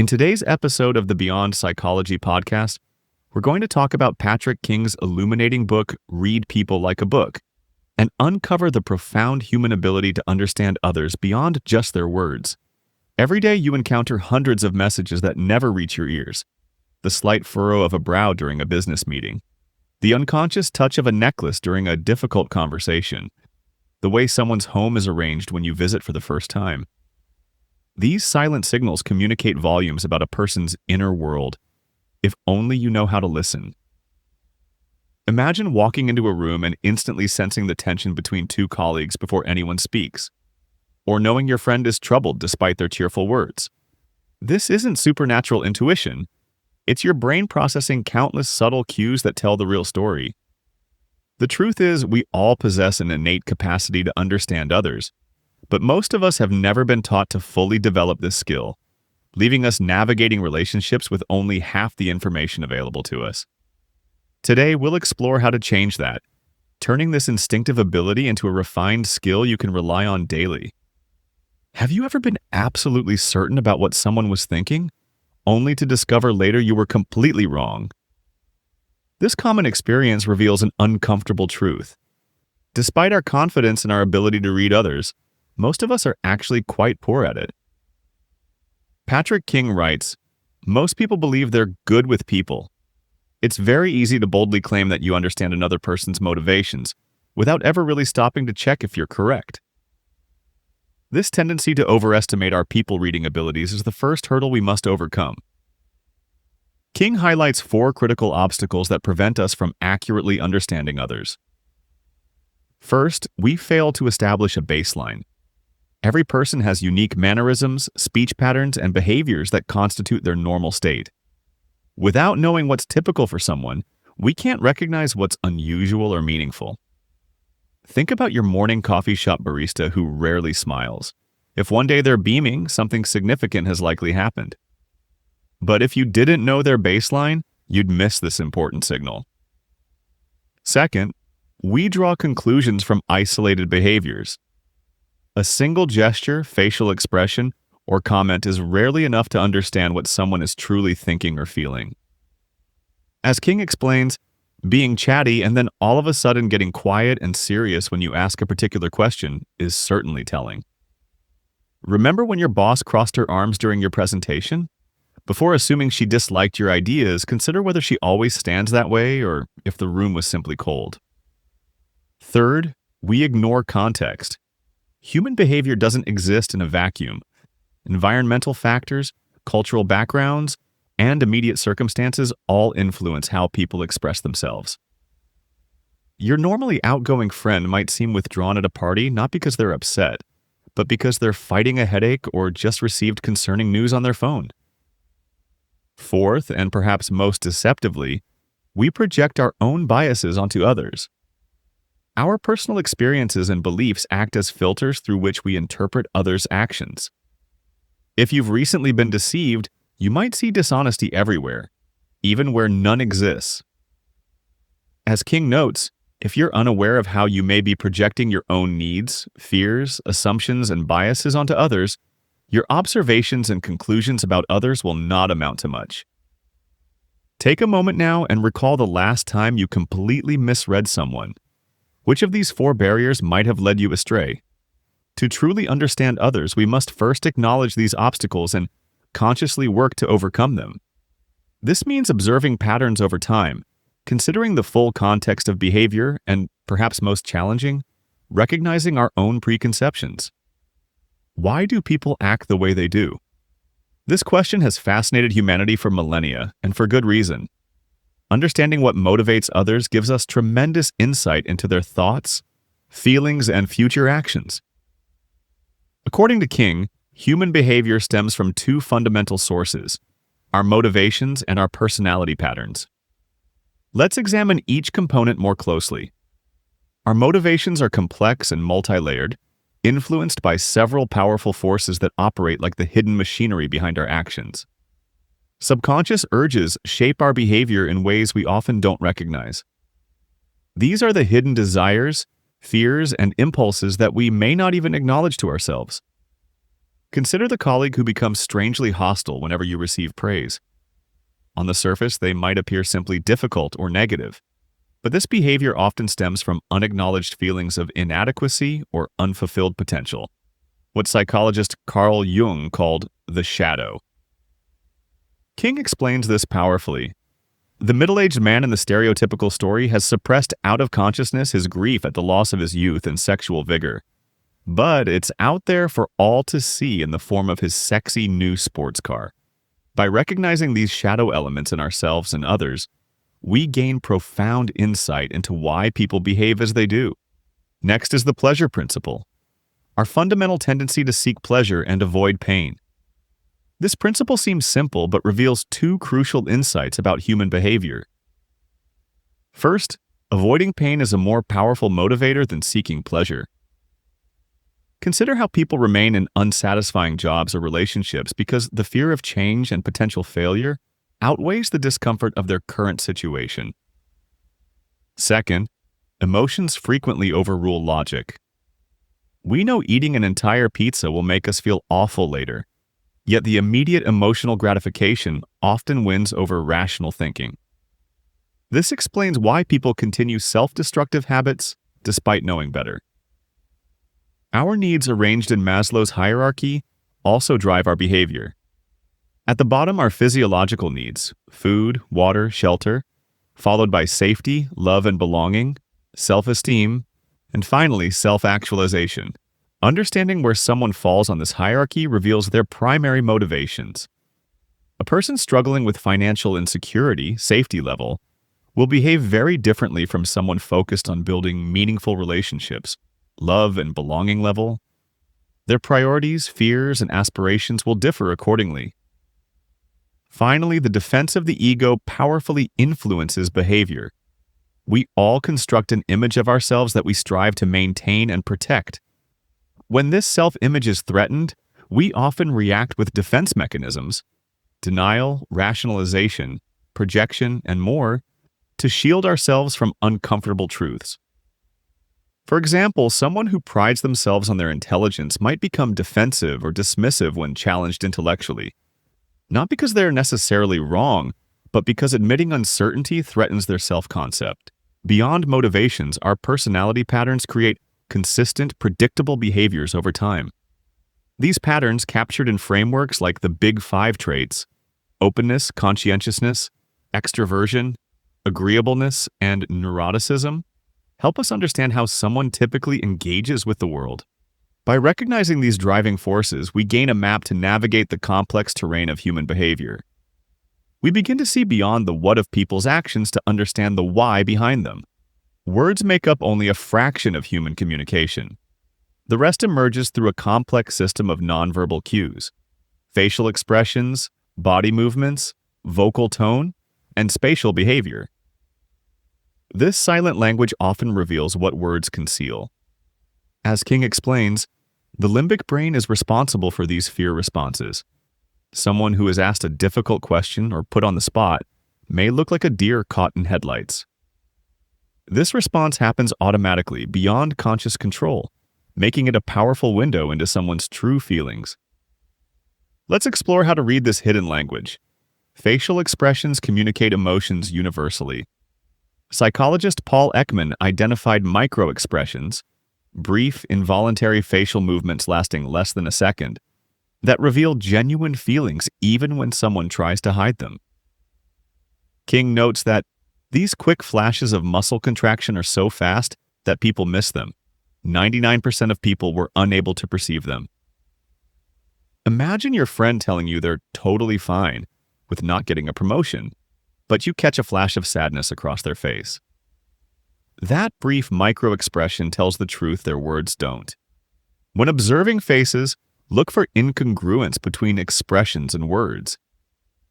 In today's episode of the Beyond Psychology podcast, we're going to talk about Patrick King's illuminating book, Read People Like a Book, and uncover the profound human ability to understand others beyond just their words. Every day you encounter hundreds of messages that never reach your ears. The slight furrow of a brow during a business meeting. The unconscious touch of a necklace during a difficult conversation. The way someone's home is arranged when you visit for the first time. These silent signals communicate volumes about a person's inner world, if only you know how to listen. Imagine walking into a room and instantly sensing the tension between two colleagues before anyone speaks, or knowing your friend is troubled despite their cheerful words. This isn't supernatural intuition. It's your brain processing countless subtle cues that tell the real story. The truth is, we all possess an innate capacity to understand others, but most of us have never been taught to fully develop this skill, leaving us navigating relationships with only half the information available to us. Today, we'll explore how to change that, turning this instinctive ability into a refined skill you can rely on daily. Have you ever been absolutely certain about what someone was thinking, only to discover later you were completely wrong? This common experience reveals an uncomfortable truth. Despite our confidence in our ability to read others, most of us are actually quite poor at it. Patrick King writes, "Most people believe they're good with people. It's very easy to boldly claim that you understand another person's motivations, without ever really stopping to check if you're correct. This tendency to overestimate our people-reading abilities is the first hurdle we must overcome." King highlights 4 critical obstacles that prevent us from accurately understanding others. First, we fail to establish a baseline. Every person has unique mannerisms, speech patterns, and behaviors that constitute their normal state. Without knowing what's typical for someone, we can't recognize what's unusual or meaningful. Think about your morning coffee shop barista who rarely smiles. If one day they're beaming, something significant has likely happened. But if you didn't know their baseline, you'd miss this important signal. Second, we draw conclusions from isolated behaviors. A single gesture, facial expression, or comment is rarely enough to understand what someone is truly thinking or feeling. As King explains, being chatty and then all of a sudden getting quiet and serious when you ask a particular question is certainly telling. Remember when your boss crossed her arms during your presentation? Before assuming she disliked your ideas, consider whether she always stands that way or if the room was simply cold. Third, we ignore context. Human behavior doesn't exist in a vacuum. Environmental factors, cultural backgrounds, and immediate circumstances all influence how people express themselves. Your normally outgoing friend might seem withdrawn at a party not because they're upset, but because they're fighting a headache or just received concerning news on their phone. Fourth, and perhaps most deceptively, we project our own biases onto others. Our personal experiences and beliefs act as filters through which we interpret others' actions. If you've recently been deceived, you might see dishonesty everywhere, even where none exists. As King notes, if you're unaware of how you may be projecting your own needs, fears, assumptions, and biases onto others, your observations and conclusions about others will not amount to much. Take a moment now and recall the last time you completely misread someone. Which of these 4 barriers might have led you astray? To truly understand others, we must first acknowledge these obstacles and consciously work to overcome them. This means observing patterns over time, considering the full context of behavior, and, perhaps most challenging, recognizing our own preconceptions. Why do people act the way they do? This question has fascinated humanity for millennia, and for good reason. Understanding what motivates others gives us tremendous insight into their thoughts, feelings, and future actions. According to King, human behavior stems from 2 fundamental sources: our motivations and our personality patterns. Let's examine each component more closely. Our motivations are complex and multi-layered, influenced by several powerful forces that operate like the hidden machinery behind our actions. Subconscious urges shape our behavior in ways we often don't recognize. These are the hidden desires, fears, and impulses that we may not even acknowledge to ourselves. Consider the colleague who becomes strangely hostile whenever you receive praise. On the surface, they might appear simply difficult or negative, but this behavior often stems from unacknowledged feelings of inadequacy or unfulfilled potential, what psychologist Carl Jung called the shadow. King explains this powerfully. The middle-aged man in the stereotypical story has suppressed out of consciousness his grief at the loss of his youth and sexual vigor. But it's out there for all to see in the form of his sexy new sports car. By recognizing these shadow elements in ourselves and others, we gain profound insight into why people behave as they do. Next is the pleasure principle, our fundamental tendency to seek pleasure and avoid pain. This principle seems simple but reveals two crucial insights about human behavior. First, avoiding pain is a more powerful motivator than seeking pleasure. Consider how people remain in unsatisfying jobs or relationships because the fear of change and potential failure outweighs the discomfort of their current situation. Second, emotions frequently overrule logic. We know eating an entire pizza will make us feel awful later, yet the immediate emotional gratification often wins over rational thinking. This explains why people continue self-destructive habits despite knowing better. Our needs arranged in Maslow's hierarchy also drive our behavior. At the bottom are physiological needs, food, water, shelter, followed by safety, love and belonging, self-esteem, and finally self-actualization. Understanding where someone falls on this hierarchy reveals their primary motivations. A person struggling with financial insecurity, safety level, will behave very differently from someone focused on building meaningful relationships, love and belonging level. Their priorities, fears, and aspirations will differ accordingly. Finally, the defense of the ego powerfully influences behavior. We all construct an image of ourselves that we strive to maintain and protect. When this self-image is threatened, we often react with defense mechanisms, denial, rationalization, projection, and more, to shield ourselves from uncomfortable truths. For example, someone who prides themselves on their intelligence might become defensive or dismissive when challenged intellectually. Not because they are necessarily wrong, but because admitting uncertainty threatens their self-concept. Beyond motivations, our personality patterns create consistent, predictable behaviors over time. These patterns, captured in frameworks like the Big Five traits, openness, conscientiousness, extroversion, agreeableness, and neuroticism, help us understand how someone typically engages with the world. By recognizing these driving forces, we gain a map to navigate the complex terrain of human behavior. We begin to see beyond the what of people's actions to understand the why behind them. Words make up only a fraction of human communication. The rest emerges through a complex system of nonverbal cues, facial expressions, body movements, vocal tone, and spatial behavior. This silent language often reveals what words conceal. As King explains, the limbic brain is responsible for these fear responses. Someone who is asked a difficult question or put on the spot may look like a deer caught in headlights. This response happens automatically, beyond conscious control, making it a powerful window into someone's true feelings. Let's explore how to read this hidden language. Facial expressions communicate emotions universally. Psychologist Paul Ekman identified microexpressions, brief, involuntary facial movements lasting less than a second, that reveal genuine feelings even when someone tries to hide them. King notes that these quick flashes of muscle contraction are so fast that people miss them. 99% of people were unable to perceive them. Imagine your friend telling you they're totally fine with not getting a promotion, but you catch a flash of sadness across their face. That brief micro-expression tells the truth their words don't. When observing faces, look for incongruence between expressions and words.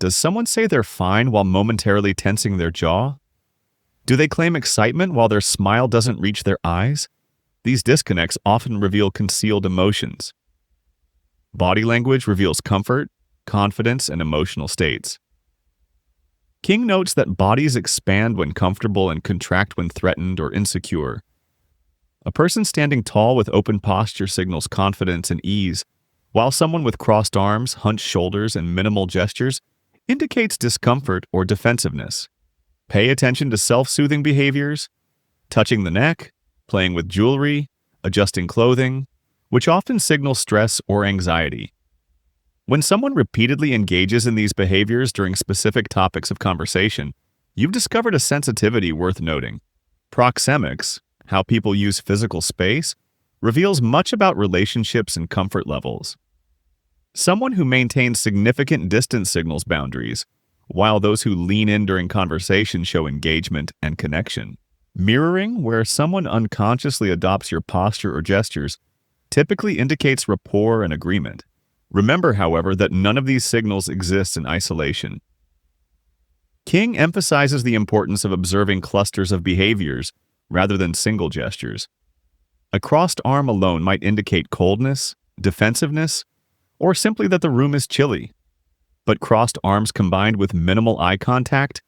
Does someone say they're fine while momentarily tensing their jaw? Do they claim excitement while their smile doesn't reach their eyes? These disconnects often reveal concealed emotions. Body language reveals comfort, confidence, and emotional states. King notes that bodies expand when comfortable and contract when threatened or insecure. A person standing tall with open posture signals confidence and ease, while someone with crossed arms, hunched shoulders, and minimal gestures indicates discomfort or defensiveness. Pay attention to self-soothing behaviors, touching the neck, playing with jewelry, adjusting clothing, which often signal stress or anxiety. When someone repeatedly engages in these behaviors during specific topics of conversation, you've discovered a sensitivity worth noting. Proxemics, how people use physical space, reveals much about relationships and comfort levels. Someone who maintains significant distance signals boundaries, while those who lean in during conversation show engagement and connection. Mirroring, where someone unconsciously adopts your posture or gestures, typically indicates rapport and agreement. Remember, however, that none of these signals exist in isolation. King emphasizes the importance of observing clusters of behaviors rather than single gestures. A crossed arm alone might indicate coldness, defensiveness, or simply that the room is chilly. But crossed arms combined with minimal eye contact,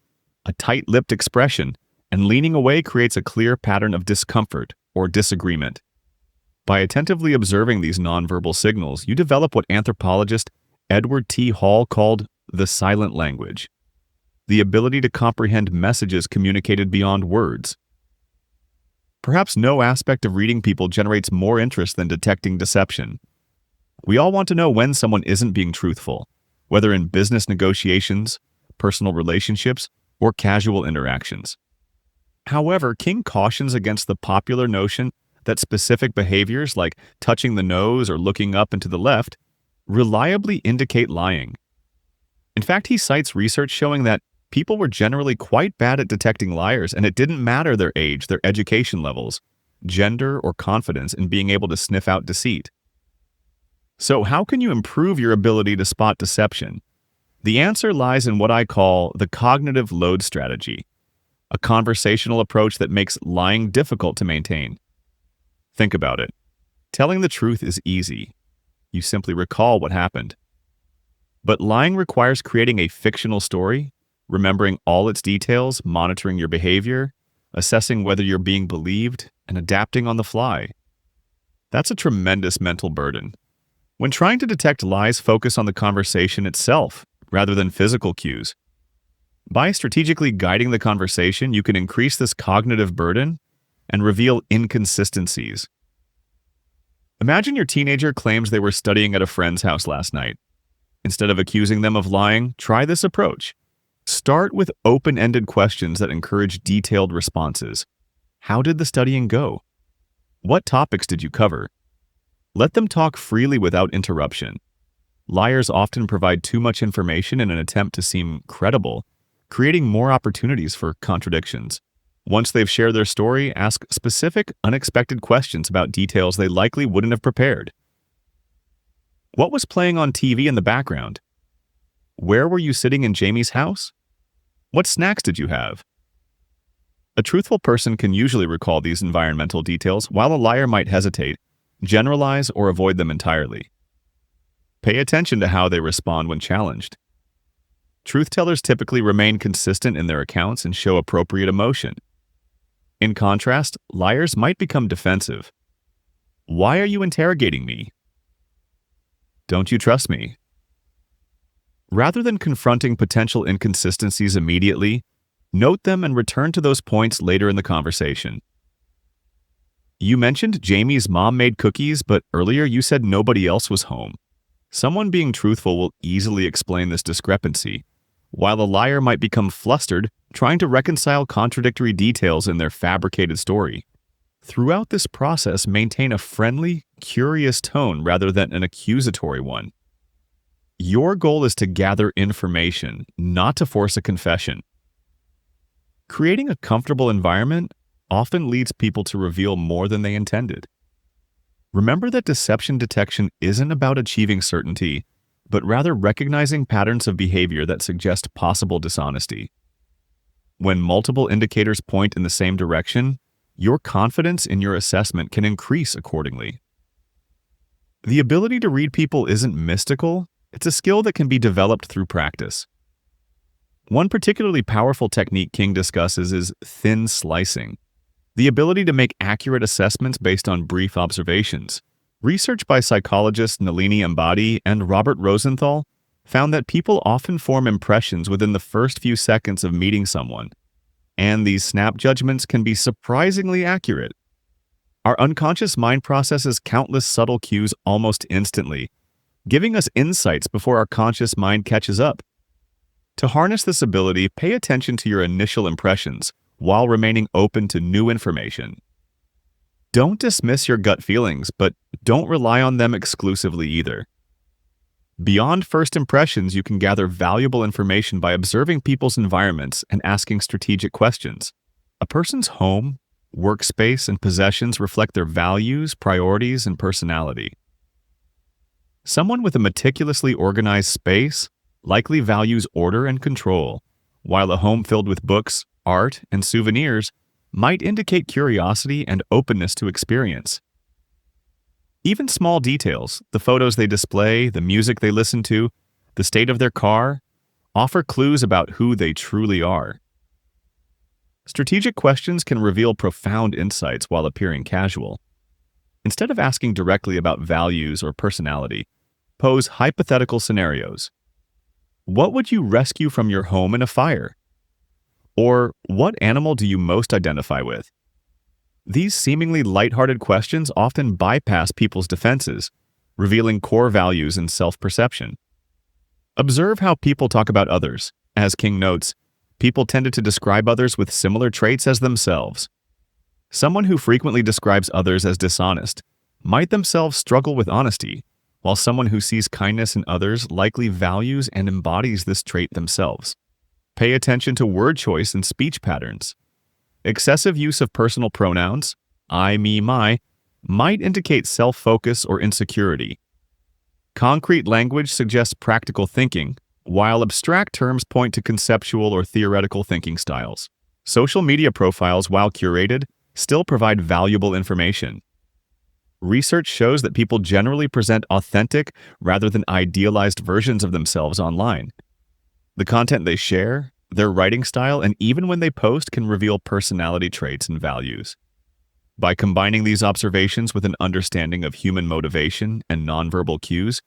a tight-lipped expression, and leaning away creates a clear pattern of discomfort or disagreement. By attentively observing these nonverbal signals, you develop what anthropologist Edward T. Hall called the silent language, the ability to comprehend messages communicated beyond words. Perhaps no aspect of reading people generates more interest than detecting deception. We all want to know when someone isn't being truthful, whether in business negotiations, personal relationships, or casual interactions. However, King cautions against the popular notion that specific behaviors like touching the nose or looking up and to the left reliably indicate lying. In fact, he cites research showing that people were generally quite bad at detecting liars, and it didn't matter their age, their education levels, gender, or confidence in being able to sniff out deceit. So how can you improve your ability to spot deception? The answer lies in what I call the cognitive load strategy, a conversational approach that makes lying difficult to maintain. Think about it. Telling the truth is easy. You simply recall what happened. But lying requires creating a fictional story, remembering all its details, monitoring your behavior, assessing whether you're being believed, and adapting on the fly. That's a tremendous mental burden. When trying to detect lies, focus on the conversation itself rather than physical cues. By strategically guiding the conversation, you can increase this cognitive burden and reveal inconsistencies. Imagine your teenager claims they were studying at a friend's house last night. Instead of accusing them of lying, try this approach. Start with open-ended questions that encourage detailed responses. How did the studying go? What topics did you cover? Let them talk freely without interruption. Liars often provide too much information in an attempt to seem credible, creating more opportunities for contradictions. Once they've shared their story, ask specific, unexpected questions about details they likely wouldn't have prepared. What was playing on TV in the background? Where were you sitting in Jamie's house? What snacks did you have? A truthful person can usually recall these environmental details, while a liar might hesitate, generalize, or avoid them entirely. Pay attention to how they respond when challenged. Truth-tellers typically remain consistent in their accounts and show appropriate emotion. In contrast, liars might become defensive. Why are you interrogating me? Don't you trust me? Rather than confronting potential inconsistencies immediately, note them and return to those points later in the conversation. You mentioned Jamie's mom made cookies, but earlier you said nobody else was home. Someone being truthful will easily explain this discrepancy, while a liar might become flustered trying to reconcile contradictory details in their fabricated story. Throughout this process, maintain a friendly, curious tone rather than an accusatory one. Your goal is to gather information, not to force a confession. Creating a comfortable environment often leads people to reveal more than they intended. Remember that deception detection isn't about achieving certainty, but rather recognizing patterns of behavior that suggest possible dishonesty. When multiple indicators point in the same direction, your confidence in your assessment can increase accordingly. The ability to read people isn't mystical, it's a skill that can be developed through practice. One particularly powerful technique King discusses is thin slicing, the ability to make accurate assessments based on brief observations, Research by psychologists Nalini Ambady and Robert Rosenthal found that people often form impressions within the first few seconds of meeting someone, and these snap judgments can be surprisingly accurate. Our unconscious mind processes countless subtle cues almost instantly, giving us insights before our conscious mind catches up. To harness this ability, pay attention to your initial impressions while remaining open to new information. Don't dismiss your gut feelings, but don't rely on them exclusively either. Beyond first impressions, you can gather valuable information by observing people's environments and asking strategic questions. A person's home, workspace, and possessions reflect their values, priorities, and personality. Someone with a meticulously organized space likely values order and control, while a home filled with books, art, and souvenirs might indicate curiosity and openness to experience. Even small details, the photos they display, the music they listen to, the state of their car, offer clues about who they truly are. Strategic questions can reveal profound insights while appearing casual. Instead of asking directly about values or personality, pose hypothetical scenarios. What would you rescue from your home in a fire? Or what animal do you most identify with? These seemingly lighthearted questions often bypass people's defenses, revealing core values and self-perception. Observe how people talk about others. As King notes, people tended to describe others with similar traits as themselves. Someone who frequently describes others as dishonest might themselves struggle with honesty, while someone who sees kindness in others likely values and embodies this trait themselves. Pay attention to word choice and speech patterns. Excessive use of personal pronouns, I, me, my, might indicate self-focus or insecurity. Concrete language suggests practical thinking, while abstract terms point to conceptual or theoretical thinking styles. Social media profiles, while curated, still provide valuable information. Research shows that people generally present authentic rather than idealized versions of themselves online. The content they share, their writing style, and even when they post can reveal personality traits and values. By combining these observations with an understanding of human motivation and nonverbal cues,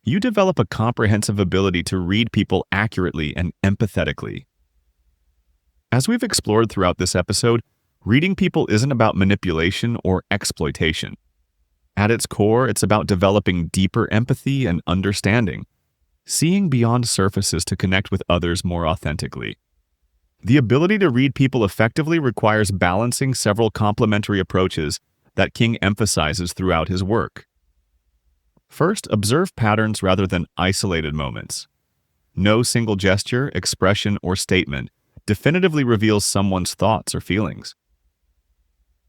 you develop a comprehensive ability to read people accurately and empathetically. As we've explored throughout this episode, reading people isn't about manipulation or exploitation. At its core, it's about developing deeper empathy and understanding, seeing beyond surfaces to connect with others more authentically. The ability to read people effectively requires balancing several complementary approaches that King emphasizes throughout his work. First, observe patterns rather than isolated moments. No single gesture, expression, or statement definitively reveals someone's thoughts or feelings.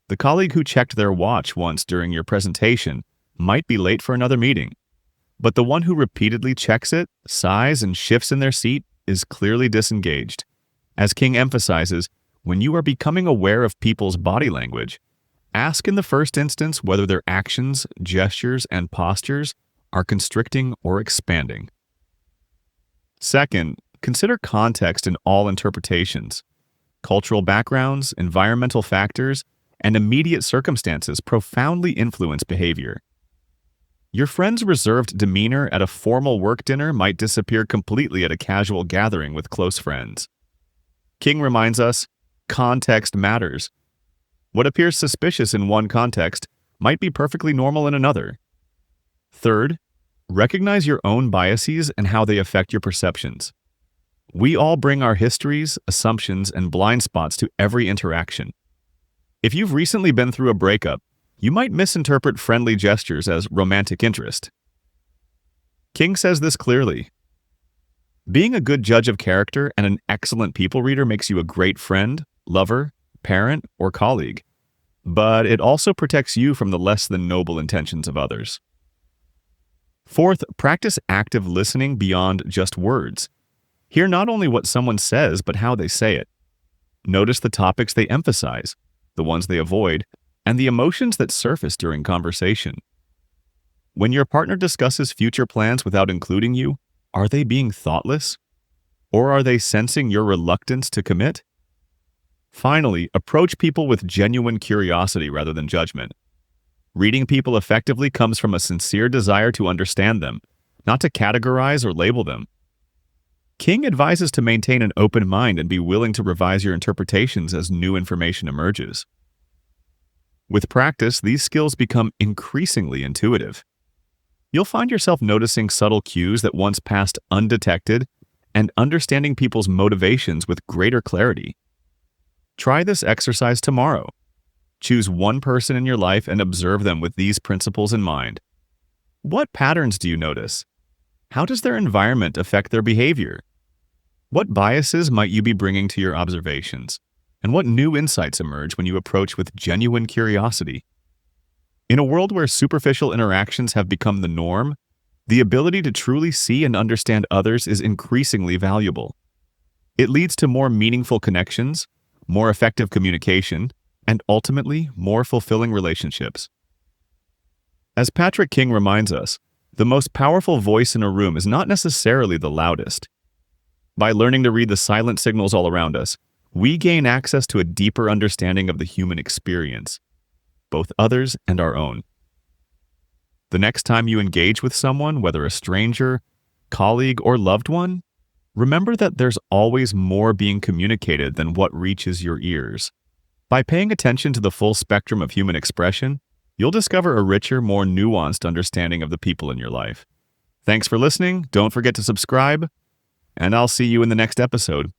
The colleague who checked their watch once during your presentation might be late for another meeting, but the one who repeatedly checks it, sighs, and shifts in their seat is clearly disengaged. As King emphasizes, when you are becoming aware of people's body language, ask in the first instance whether their actions, gestures, and postures are constricting or expanding. Second, consider context in all interpretations. Cultural backgrounds, environmental factors, and immediate circumstances profoundly influence behavior. Your friend's reserved demeanor at a formal work dinner might disappear completely at a casual gathering with close friends. King reminds us, context matters. What appears suspicious in one context might be perfectly normal in another. Third, recognize your own biases and how they affect your perceptions. We all bring our histories, assumptions, and blind spots to every interaction. If you've recently been through a breakup, you might misinterpret friendly gestures as romantic interest. King says this clearly. Being a good judge of character and an excellent people reader makes you a great friend, lover, parent, or colleague, but it also protects you from the less than noble intentions of others. Fourth, practice active listening beyond just words. Hear not only what someone says, but how they say it. Notice the topics they emphasize, the ones they avoid, and the emotions that surface during conversation. When your partner discusses future plans without including you, are they being thoughtless? Or are they sensing your reluctance to commit? Finally, approach people with genuine curiosity rather than judgment. Reading people effectively comes from a sincere desire to understand them, not to categorize or label them. King advises to maintain an open mind and be willing to revise your interpretations as new information emerges. With practice, these skills become increasingly intuitive. You'll find yourself noticing subtle cues that once passed undetected and understanding people's motivations with greater clarity. Try this exercise tomorrow. Choose one person in your life and observe them with these principles in mind. What patterns do you notice? How does their environment affect their behavior? What biases might you be bringing to your observations? And what new insights emerge when you approach with genuine curiosity? In a world where superficial interactions have become the norm, the ability to truly see and understand others is increasingly valuable. It leads to more meaningful connections, more effective communication, and ultimately, more fulfilling relationships. As Patrick King reminds us, the most powerful voice in a room is not necessarily the loudest. By learning to read the silent signals all around us, we gain access to a deeper understanding of the human experience, both others and our own. The next time you engage with someone, whether a stranger, colleague, or loved one, remember that there's always more being communicated than what reaches your ears. By paying attention to the full spectrum of human expression, you'll discover a richer, more nuanced understanding of the people in your life. Thanks for listening. Don't forget to subscribe, and I'll see you in the next episode.